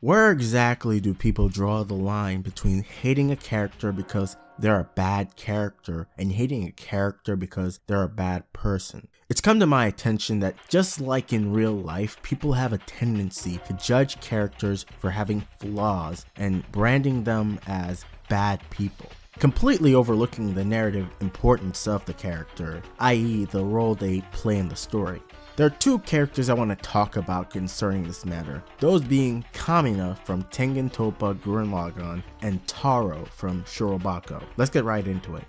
Where exactly do people draw the line between hating a character because they're a bad character and hating a character because they're a bad person? It's come to my attention that just like in real life, people have a tendency to judge characters for having flaws and branding them as bad people, completely overlooking the narrative importance of the character, i.e. the role they play in the story. There are two characters I want to talk about concerning this matter, those being Kamina from Tengen Toppa Gurren Lagann and Tarou from Shirobako. Let's get right into it.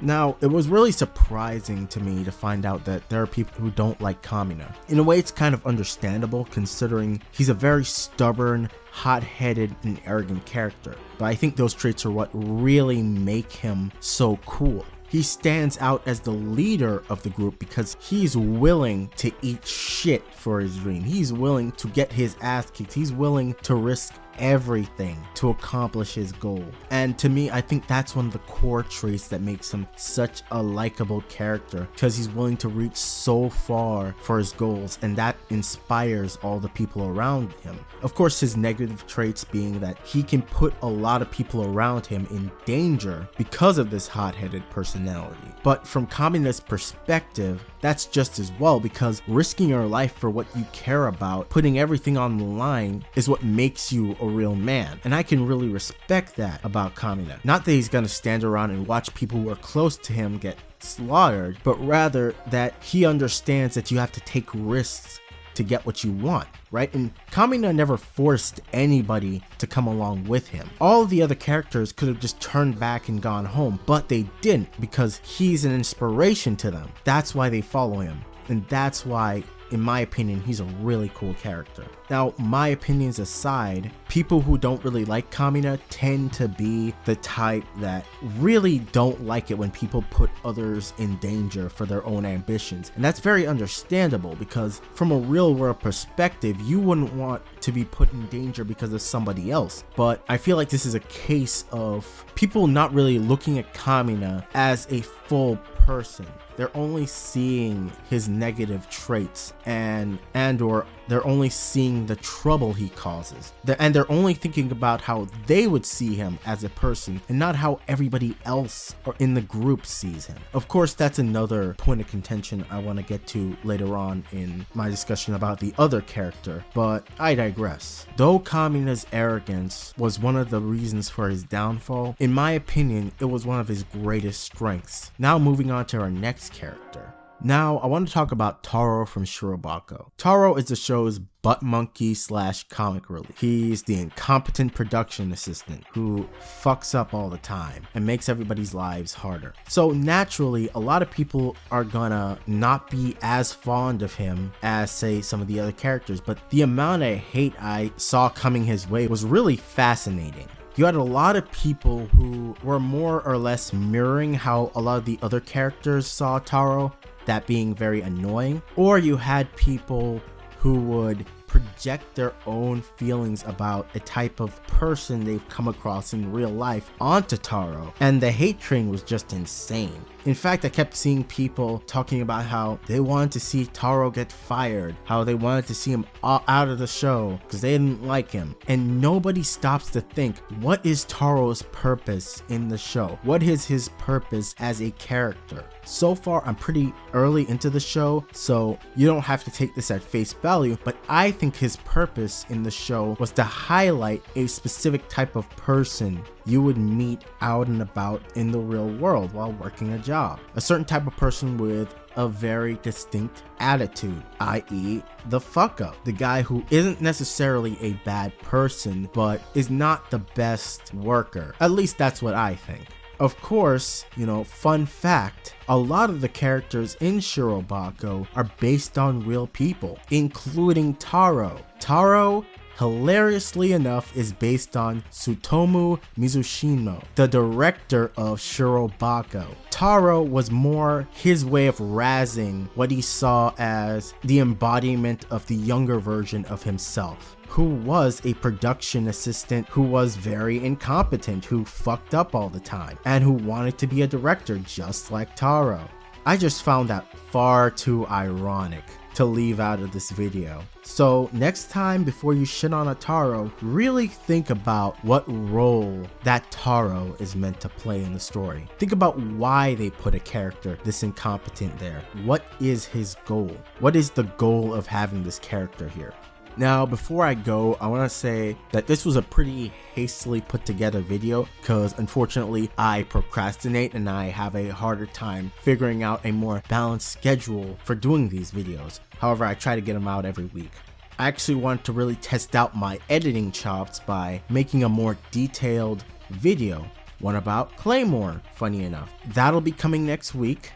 Now, it was really surprising to me to find out that there are people who don't like Kamina. In a way, it's kind of understandable considering he's a very stubborn, hot-headed, and arrogant character. But I think those traits are what really make him so cool. He stands out as the leader of the group because he's willing to eat shit for his dream. He's willing to get his ass kicked. He's willing to risk everything to accomplish his goal. And to me, I think that's one of the core traits that makes him such a likable character, because he's willing to reach so far for his goals, and that inspires all the people around him. Of course, his negative traits being that he can put a lot of people around him in danger because of this hot-headed personality. But from Kamina's perspective, that's just as well, because risking your life for what you care about, putting everything on the line, is what makes you a real man. And I can really respect that about Kamina. Not that he's gonna stand around and watch people who are close to him get slaughtered, but rather that he understands that you have to take risks to get what you want, right? And Kamina never forced anybody to come along with him. All of the other characters could have just turned back and gone home, but they didn't, because he's an inspiration to them. That's why they follow him, and that's why, in my opinion, he's a really cool character. Now, my opinions aside, people who don't really like Kamina tend to be the type that really don't like it when people put others in danger for their own ambitions. And that's very understandable, because from a real world perspective, you wouldn't want to be put in danger because of somebody else. But I feel like this is a case of people not really looking at Kamina as a full person. They're only seeing his negative traits and or they're only seeing the trouble he causes. And they're only thinking about how they would see him as a person and not how everybody else or in the group sees him. Of course, that's another point of contention I want to get to later on in my discussion about the other character, but I digress. Though Kamina's arrogance was one of the reasons for his downfall, in my opinion, it was one of his greatest strengths. Now moving on to our next character. Now, I want to talk about Tarou from Shirobako. Tarou is the show's butt monkey / comic relief. He's the incompetent production assistant who fucks up all the time and makes everybody's lives harder. So naturally, a lot of people are gonna not be as fond of him as, say, some of the other characters, but the amount of hate I saw coming his way was really fascinating. You had a lot of people who were more or less mirroring how a lot of the other characters saw Tarou, that being very annoying, or you had people who would project their own feelings about a type of person they've come across in real life onto Tarou, and the hate train was just insane. In fact, I kept seeing people talking about how they wanted to see Tarou get fired, how they wanted to see him out of the show because they didn't like him. And nobody stops to think, what is Tarou's purpose in the show? What is his purpose as a character? So far, I'm pretty early into the show, so you don't have to take this at face value, but I think his purpose in the show was to highlight a specific type of person you would meet out and about in the real world while working a job. A certain type of person with a very distinct attitude, i.e. the fuck up. The guy who isn't necessarily a bad person, but is not the best worker. At least that's what I think. Of course, fun fact, a lot of the characters in Shirobako are based on real people, including Tarou. Tarou, hilariously enough, is based on Tsutomu Mizushino, the director of Shirobako. Tarou was more his way of razzing what he saw as the embodiment of the younger version of himself, who was a production assistant who was very incompetent, who fucked up all the time, and who wanted to be a director just like Tarou. I just found that far too ironic, to leave out of this video. So next time, before you shit on a Tarou, really think about what role that Tarou is meant to play in the story. Think about why they put a character this incompetent there. What is his goal? What is the goal of having this character here? Now, before I go, I want to say that this was a pretty hastily put together video because unfortunately I procrastinate and I have a harder time figuring out a more balanced schedule for doing these videos. However, I try to get them out every week. I actually want to really test out my editing chops by making a more detailed video, one about Claymore, funny enough. That'll be coming next week.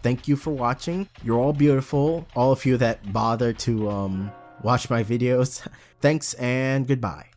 Thank you for watching. You're all beautiful, all of you that bother to watch my videos. Thanks and goodbye.